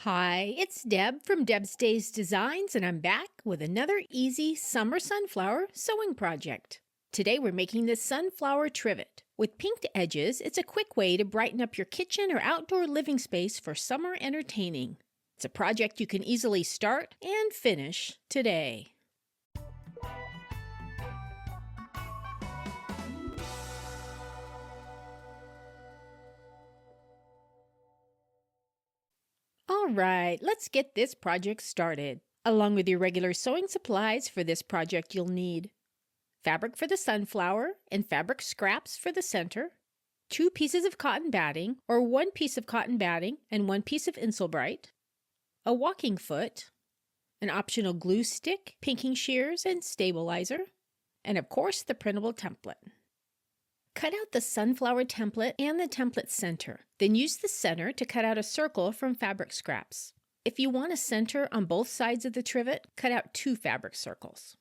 Hi, it's Deb from Deb's Days Designs, and I'm back with another easy summer sunflower sewing project. Today we're making this sunflower trivet. With pinked edges, it's a quick way to brighten up your kitchen or outdoor living space for summer entertaining. It's a project you can easily start and finish today. Alright, let's get this project started. Along with your regular sewing supplies for this project you'll need fabric for the sunflower and fabric scraps for the center, 2 pieces of cotton batting or 1 piece of cotton batting and 1 piece of Insulbright, a walking foot, an optional glue stick, pinking shears and stabilizer, and of course the printable template. Cut out the sunflower template and the template center. Then use the center to cut out a circle from fabric scraps. If you want a center on both sides of the trivet, cut out 2 fabric circles.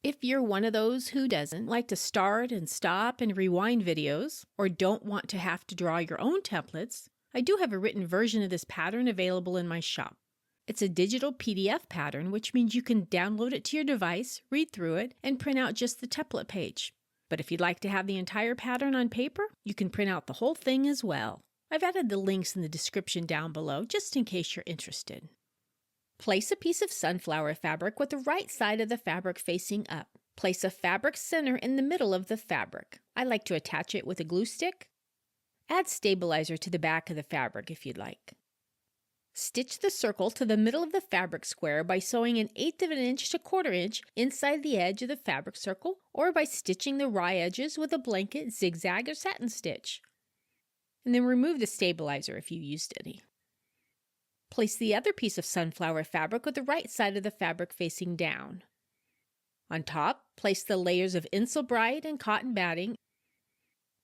If you're one of those who doesn't like to start and stop and rewind videos, or don't want to have to draw your own templates, I do have a written version of this pattern available in my shop. It's a digital PDF pattern, which means you can download it to your device, read through it, and print out just the template page. But if you'd like to have the entire pattern on paper, you can print out the whole thing as well. I've added the links in the description down below, just in case you're interested. Place a piece of sunflower fabric with the right side of the fabric facing up. Place a fabric center in the middle of the fabric. I like to attach it with a glue stick. Add stabilizer to the back of the fabric if you'd like. Stitch the circle to the middle of the fabric square by sewing 1/8 of an inch to 1/4 inch inside the edge of the fabric circle, or by stitching the raw edges with a blanket, zigzag, or satin stitch. And then remove the stabilizer if you used any. Place the other piece of sunflower fabric with the right side of the fabric facing down. On top, place the layers of Insulbright and cotton batting.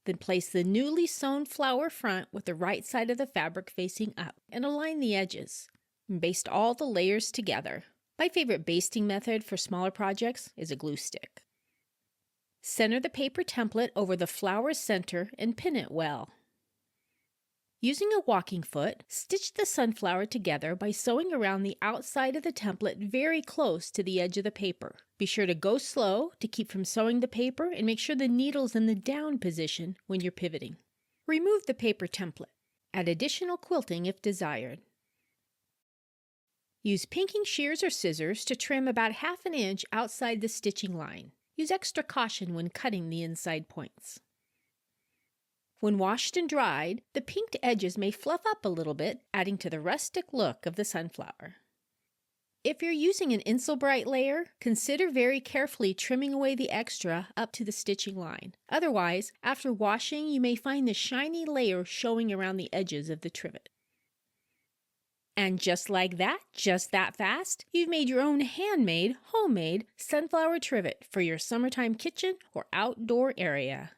Then place the newly sewn flower front with the right side of the fabric facing up and align the edges. And baste all the layers together. My favorite basting method for smaller projects is a glue stick. Center the paper template over the flower center and pin it well. Using a walking foot, stitch the sunflower together by sewing around the outside of the template very close to the edge of the paper. Be sure to go slow to keep from sewing the paper and make sure the needle's in the down position when you're pivoting. Remove the paper template. Add additional quilting if desired. Use pinking shears or scissors to trim about 1/2 inch outside the stitching line. Use extra caution when cutting the inside points. When washed and dried, the pinked edges may fluff up a little bit, adding to the rustic look of the sunflower. If you're using an Insulbright layer, consider very carefully trimming away the extra up to the stitching line. Otherwise, after washing, you may find the shiny layer showing around the edges of the trivet. And just like that, just that fast, you've made your own handmade, homemade sunflower trivet for your summertime kitchen or outdoor area.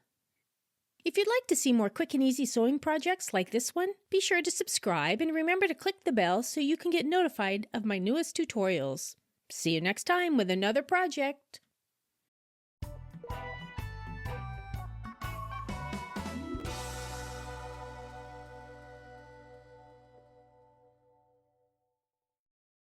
If you'd like to see more quick and easy sewing projects like this one, be sure to subscribe and remember to click the bell so you can get notified of my newest tutorials. See you next time with another project.